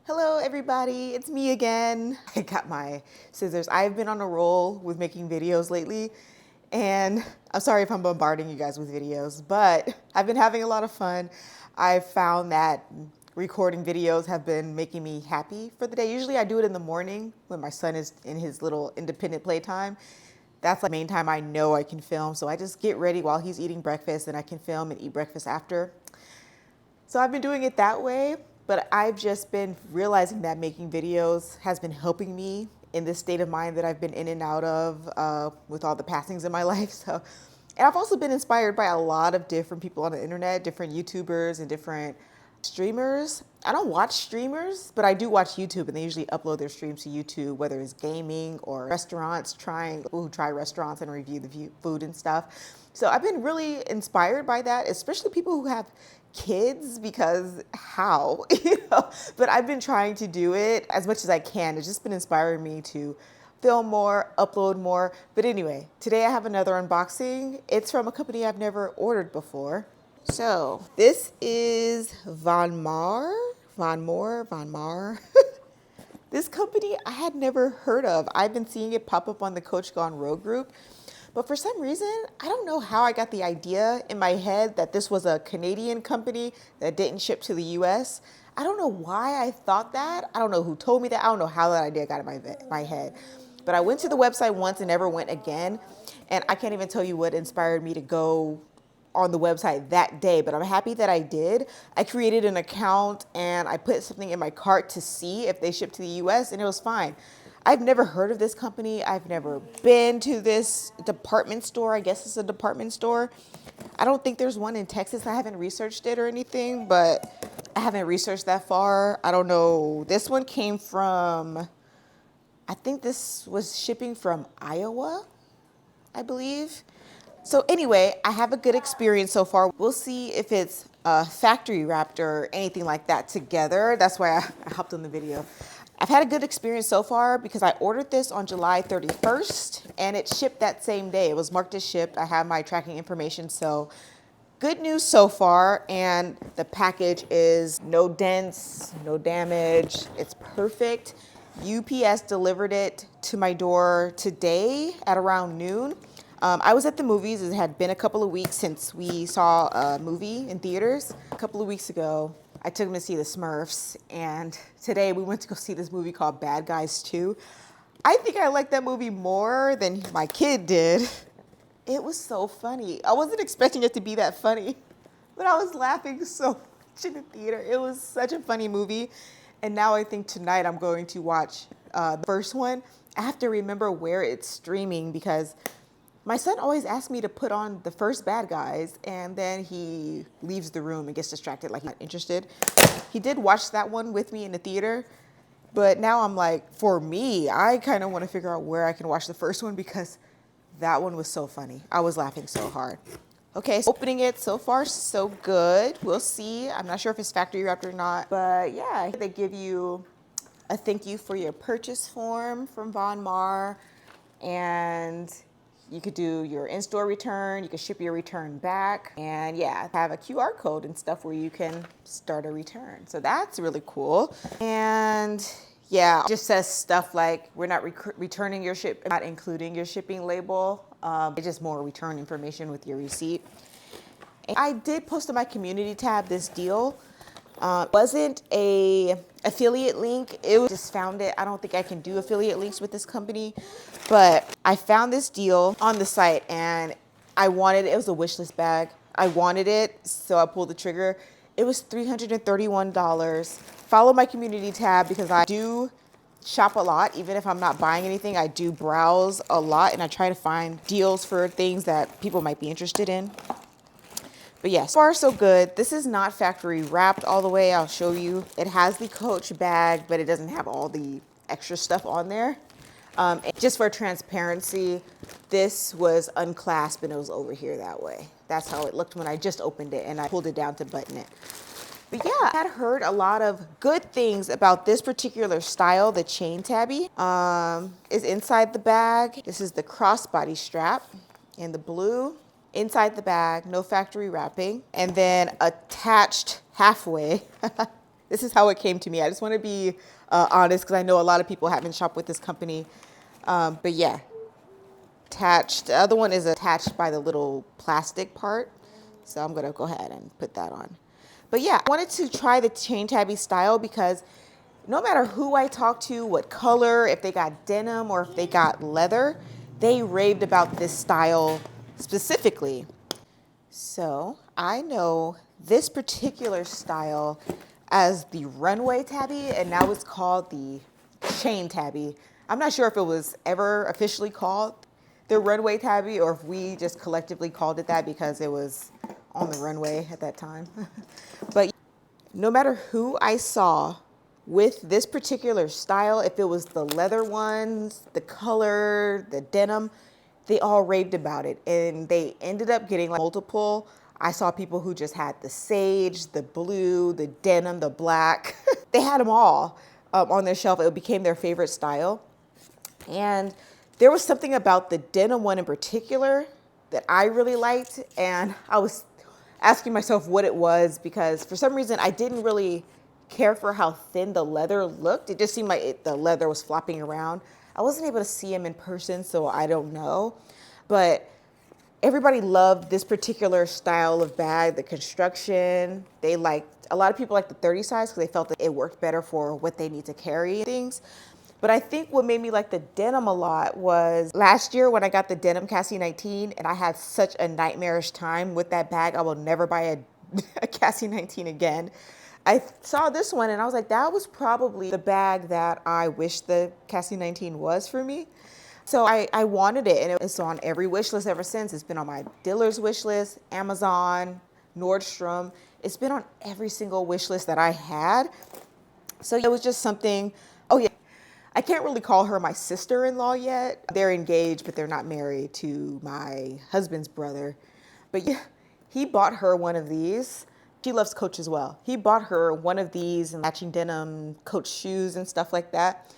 Hello everybody, it's me again. I got my scissors. I've been on a roll with making videos lately, and I'm sorry if I'm bombarding you guys with videos, but I've been having a lot of fun. I've found that recording videos have been making me happy for the day. Usually I do it in the morning when my son is in his little independent playtime. That's like the main time I know I can film, so I just get ready while he's eating breakfast and I can film and eat breakfast after. So I've been doing it that way, but I've just been realizing that making videos has been helping me in this state of mind that I've been in and out of with all the passings in my life. And I've also been inspired by a lot of different people on the internet, different YouTubers and different streamers. I don't watch streamers, but I do watch YouTube, and they usually upload their streams to YouTube, whether it's gaming or restaurants, people who try restaurants and review the food and stuff. So I've been really inspired by that, especially people who have kids, because how, but I've been trying to do it as much as I can. It's just been inspiring me to film more, upload more. But anyway, today I have another unboxing. It's from a company I've never ordered before. So this is Mour. This company I had never heard of. I've been seeing it pop up on the Coach Gone Rogue group. But for some reason, I don't know how I got the idea in my head that this was a Canadian company that didn't ship to the US. I don't know why I thought that. I don't know who told me that. I don't know how that idea got in my head. But I went to the website once and never went again. And I can't even tell you what inspired me to go on the website that day, but I'm happy that I did. I created an account and I put something in my cart to see if they ship to the US, and it was fine. I've never heard of this company. I've never been to this department store. I guess it's a department store. I don't think there's one in Texas. I haven't researched it or anything, but I haven't researched that far. I don't know. This one came from, I think this was shipping from Iowa, I believe. So anyway, I have a good experience so far. We'll see if it's factory wrapped or anything like that together. That's why I hopped on the video. I've had a good experience so far because I ordered this on July 31st and it shipped that same day. It was marked as shipped. I have my tracking information, so good news so far. And the package is no dents, no damage. It's perfect. UPS delivered it to my door today at around noon. I was at the movies. It had been a couple of weeks since we saw a movie in theaters. A couple of weeks ago, I took him to see the Smurfs, and today we went to go see this movie called Bad Guys 2. I think I liked that movie more than my kid did. It was so funny. I wasn't expecting it to be that funny, but I was laughing so much in the theater. It was such a funny movie, and now I think tonight I'm going to watch the first one. I have to remember where it's streaming because my son always asks me to put on the first Bad Guys, and then he leaves the room and gets distracted like he's not interested. He did watch that one with me in the theater, but now I'm like, for me, I kind of want to figure out where I can watch the first one because that one was so funny. I was laughing so hard. Okay, so opening it, so far so good. We'll see. I'm not sure if it's factory wrapped or not, but yeah, they give you a thank you for your purchase form from Mour, and you could do your in-store return, you could ship your return back, and yeah, have a QR code and stuff where you can start a return. So that's really cool. And yeah, it just says stuff like, we're not returning your not including your shipping label. It's just more return information with your receipt. And I did post on my community tab this deal. Wasn't a affiliate link. It was just found it. I don't think I can do affiliate links with this company, but I found this deal on the site and I wanted it. It was a wish list bag. I wanted it, so I pulled the trigger. It was $331. Follow my community tab because I do shop a lot. Even if I'm not buying anything, I do browse a lot and I try to find deals for things that people might be interested in. But yes, so far so good. This is not factory wrapped all the way. I'll show you. It has the Coach bag, but it doesn't have all the extra stuff on there. And just for transparency, this was unclasped and it was over here that way. That's how it looked when I just opened it and I pulled it down to button it. But yeah, I had heard a lot of good things about this particular style, the Chain Tabby. Is inside the bag. This is the crossbody strap in the blue. Inside the bag, no factory wrapping. And then attached halfway, this This is how it came to me. I just want to be honest because I know a lot of people haven't shopped with this company. But yeah, attached. The other one is attached by the little plastic part. So I'm going to go ahead and put that on. But yeah, I wanted to try the Chain Tabby style because no matter who I talk to, what color, if they got denim or if they got leather, they raved about this style specifically. So I know this particular style as the runway tabby, and now it's called the Chain Tabby. I'm not sure if it was ever officially called the runway tabby or if we just collectively called it that because it was on the runway at that time. But no matter who I saw with this particular style, if it was the leather ones, the color, the denim, they all raved about it. And they ended up getting like multiple. I saw people who just had the sage, the blue, the denim, the black. They had them all on their shelf. It became their favorite style. And there was something about the denim one in particular that I really liked. And I was asking myself what it was because for some reason I didn't really care for how thin the leather looked. It just seemed like the leather was flopping around. I wasn't able to see him in person, so I don't know. But everybody loved this particular style of bag, the construction. A lot of people liked the 30 size because they felt that it worked better for what they need to carry things. But I think what made me like the denim a lot was last year when I got the denim Cassie 19 and I had such a nightmarish time with that bag. I will never buy a Cassie 19 again. I saw this one and I was like, that was probably the bag that I wish the Cassie 19 was for me. So I wanted it, and it's on every wish list ever since. It's been on my Dillard's wish list, Amazon, Nordstrom. It's been on every single wish list that I had. So it was just something. Oh yeah, I can't really call her my sister-in-law yet. They're engaged, but they're not married to my husband's brother. But yeah, he bought her one of these. She loves Coach as well. He bought her one of these and matching denim Coach shoes and stuff like that.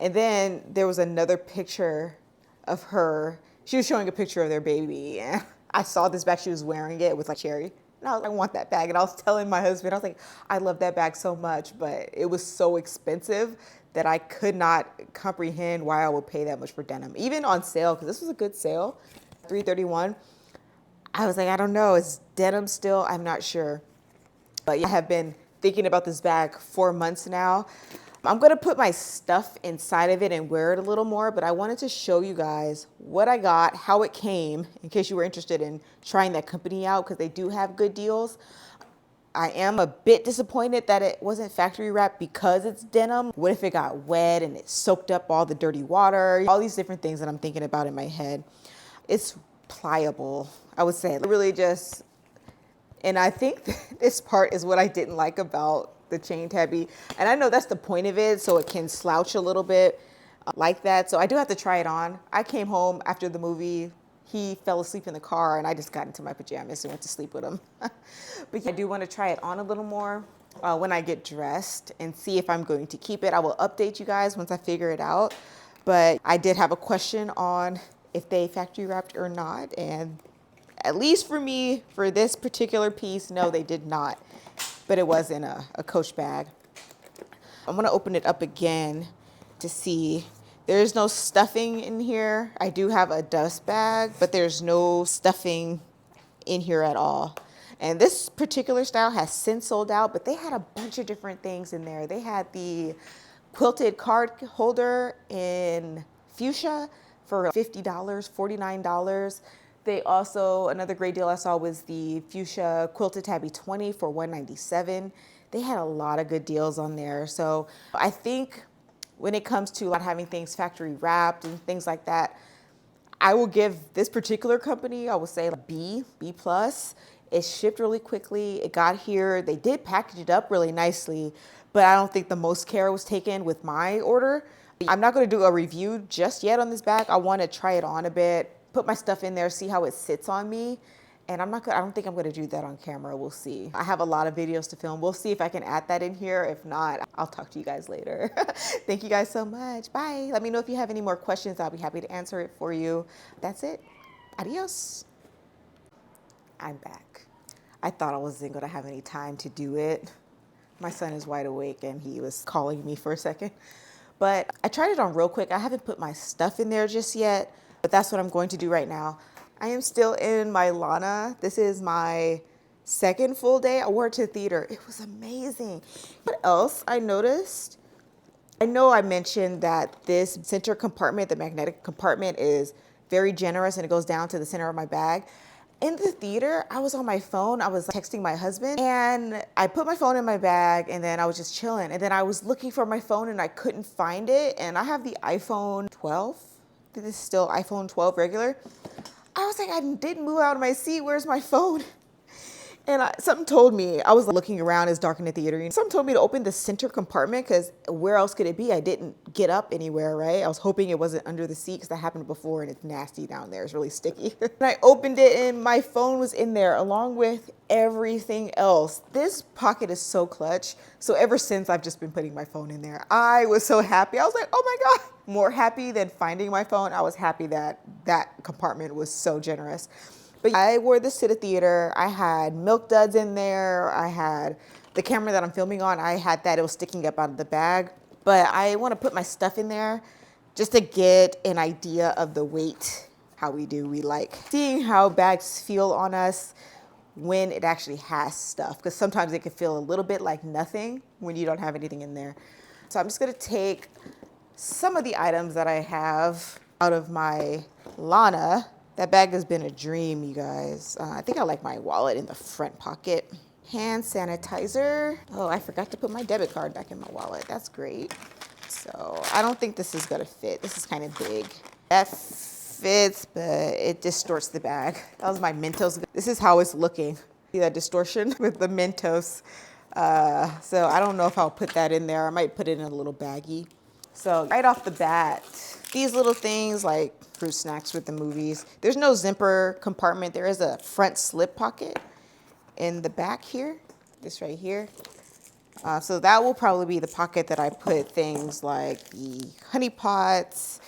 And then there was another picture of her. She was showing a picture of their baby. And I saw this bag. She was wearing it with like cherry. And I was like, I want that bag. And I was telling my husband, I was like, I love that bag so much, but it was so expensive that I could not comprehend why I would pay that much for denim. Even on sale, because this was a good sale, $331. I was like, I don't know. Is denim still? I'm not sure. But yeah, I have been thinking about this bag for months now. I'm going to put my stuff inside of it and wear it a little more, but I wanted to show you guys what I got, how it came, in case you were interested in trying that company out, because they do have good deals. I am a bit disappointed that it wasn't factory wrapped because it's denim. What if it got wet and it soaked up all the dirty water? All these different things that I'm thinking about in my head. It's pliable, I would say. Really just, and I think this part is what I didn't like about the Chain Tabby. And I know that's the point of it, so it can slouch a little bit like that. So I do have to try it on. I came home after the movie. He fell asleep in the car and I just got into my pajamas and went to sleep with him. But I do want to try it on a little more when I get dressed and see if I'm going to keep it. I will update you guys once I figure it out. But I did have a question on if they factory wrapped or not. And at least for me, for this particular piece, no, they did not. But it was in a Coach bag. I'm going to open it up again to see. There's no stuffing in here. I do have a dust bag, but there's no stuffing in here at all. And this particular style has since sold out, but they had a bunch of different things in there. They had the quilted card holder in fuchsia for $50, $49. They also, another great deal I saw was the fuchsia quilted tabby 20 for $197. They had a lot of good deals on there. So I think when it comes to not having things factory wrapped and things like that, I will give this particular company, I would say B plus. It shipped really quickly. It got here. They did package it up really nicely, but I don't think the most care was taken with my order. I'm not going to do a review just yet on this bag. I want to try it on a bit, put my stuff in there, see how it sits on me. And I don't think I'm going to do that on camera. We'll see. I have a lot of videos to film. We'll see if I can add that in here. If not, I'll talk to you guys later. Thank you guys so much. Bye. Let me know if you have any more questions. I'll be happy to answer it for you. That's it. Adios. I'm back. I thought I wasn't going to have any time to do it. My son is wide awake and he was calling me for a second. But I tried it on real quick. I haven't put my stuff in there just yet, but that's what I'm going to do right now. I am still in my Lana. This is my second full day. I wore it to the theater. It was amazing. What else I noticed? I know I mentioned that this center compartment, the magnetic compartment, is very generous and it goes down to the center of my bag. In the theater, I was on my phone. I was texting my husband and I put my phone in my bag and then I was just chilling. And then I was looking for my phone and I couldn't find it. And I have the iPhone 12. This is still iPhone 12 regular. I was like, I didn't move out of my seat. Where's my phone? And something told me, I was looking around, it's dark in the theater, and something told me to open the center compartment because where else could it be? I didn't get up anywhere, right? I was hoping it wasn't under the seat because that happened before and it's nasty down there. It's really sticky. And I opened it and my phone was in there along with everything else. This pocket is so clutch. So ever since, I've just been putting my phone in there. I was so happy. I was like, oh my God. More happy than finding my phone. I was happy that that compartment was so generous. But I wore this to the theater. I had milk duds in there. I had the camera that I'm filming on. I had that. It was sticking up out of the bag. But I want to put my stuff in there just to get an idea of the weight, how we like seeing how bags feel on us when it actually has stuff. Because sometimes it can feel a little bit like nothing when you don't have anything in there. So I'm just going to take some of the items that I have out of my Lana. That bag has been a dream, you guys. I think I like my wallet in the front pocket. Hand sanitizer. Oh, I forgot to put my debit card back in my wallet. That's great. So I don't think this is gonna fit. This is kind of big. That fits, but it distorts the bag. That was my Mentos. This is how it's looking. See that distortion with the Mentos. So I don't know if I'll put that in there. I might put it in a little baggie. So right off the bat, these little things like fruit snacks with the movies. There's no zipper compartment. There is a front slip pocket in the back here, this right here. So that will probably be the pocket that I put things like the honey pots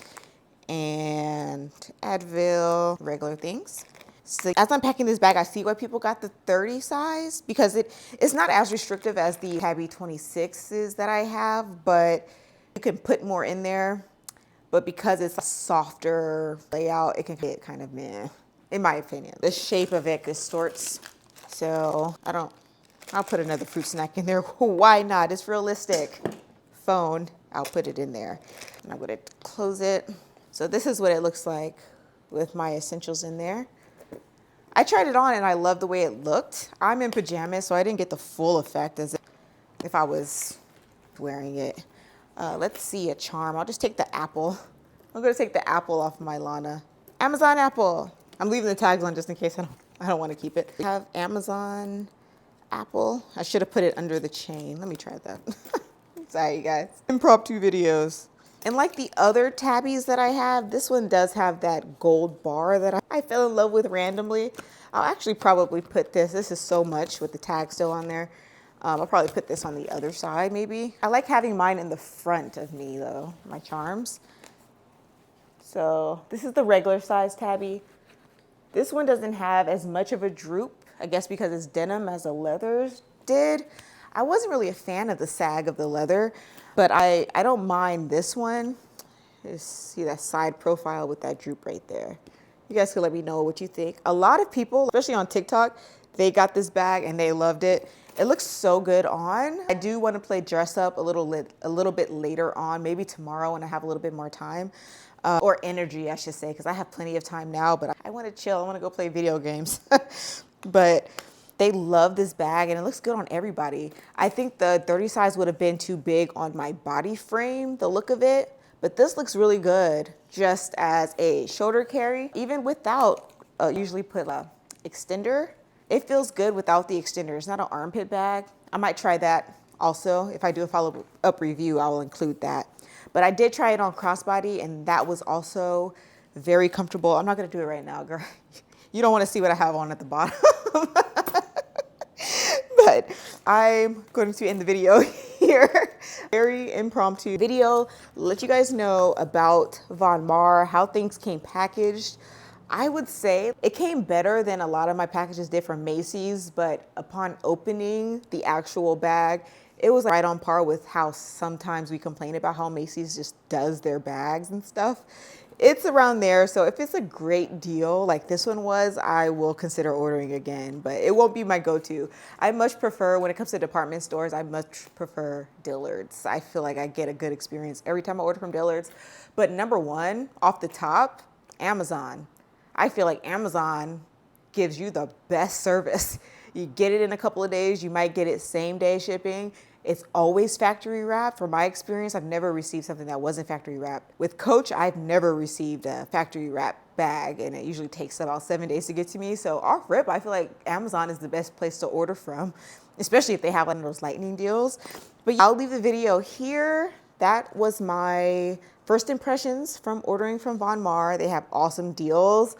and Advil, regular things. So as I'm packing this bag, I see why people got the 30 size because it's not as restrictive as the Tabby 26s that I have, but you can put more in there. But because it's a softer layout, it can get kind of meh, in my opinion. The shape of it distorts. So I'll put another fruit snack in there. Why not? It's realistic. Phone, I'll put it in there. And I'm gonna close it. So this is what it looks like with my essentials in there. I tried it on and I love the way it looked. I'm in pajamas, so I didn't get the full effect as if I was wearing it. Let's see, a charm. I'll just take the apple. I'm gonna take the apple off my Lana. Amazon apple. I'm leaving the tags on just in case I don't want to keep it. I have Amazon apple. I should have put it under the chain. Let me try that. Sorry, you guys. Impromptu videos. And like the other tabbies that I have, this one does have that gold bar that I fell in love with randomly. I'll actually probably put this. This is so much with the tag still on there. I'll probably put this on the other side maybe. I like having mine in the front of me though, my charms. So this is the regular size tabby. This one doesn't have as much of a droop, I guess because it's denim as the leathers did. I wasn't really a fan of the sag of the leather, but I don't mind this one. Just see that side profile with that droop right there. You guys can let me know what you think. A lot of people, especially on TikTok, they got this bag and they loved it. It looks so good on. I do want to play dress up a little bit later on, maybe tomorrow when I have a little bit more time. Or energy, I should say, because I have plenty of time now, but I want to chill. I want to go play video games. But they love this bag and it looks good on everybody. I think the 30 size would have been too big on my body frame, the look of it, but this looks really good just as a shoulder carry, even without, usually put a extender. It feels good without the extender. It's not an armpit bag. I might try that also. If I do a follow-up review, I will include that. But I did try it on crossbody and that was also very comfortable. I'm not gonna do it right now, girl. You don't wanna see what I have on at the bottom. But I'm going to end the video here. Very impromptu video. Let you guys know about Von Maur, how things came packaged. I would say it came better than a lot of my packages did from Macy's, but upon opening the actual bag, it was right on par with how sometimes we complain about how Macy's just does their bags and stuff. It's around there, so if it's a great deal like this one was, I will consider ordering again, but it won't be my go-to. I much prefer, when it comes to department stores, I much prefer Dillard's. I feel like I get a good experience every time I order from Dillard's. But number one, off the top, Amazon. I feel like Amazon gives you the best service. You get it in a couple of days, you might get it same day shipping. It's always factory wrapped. From my experience, I've never received something that wasn't factory wrapped. With Coach, I've never received a factory wrapped bag, and it usually takes about 7 days to get to me. So off rip, I feel like Amazon is the best place to order from, especially if they have one of those lightning deals. But yeah, I'll leave the video here. That was my first impressions from ordering from Von Maur. They have awesome deals.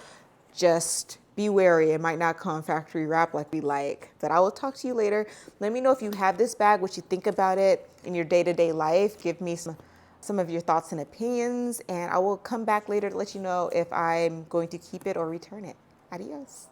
Just be wary, it might not come factory wrap like we like. But I will talk to you later. Let me know if you have this bag, what you think about it in your day-to-day life. Give me some of your thoughts and opinions, and I will come back later to let you know if I'm going to keep it or return it. Adios.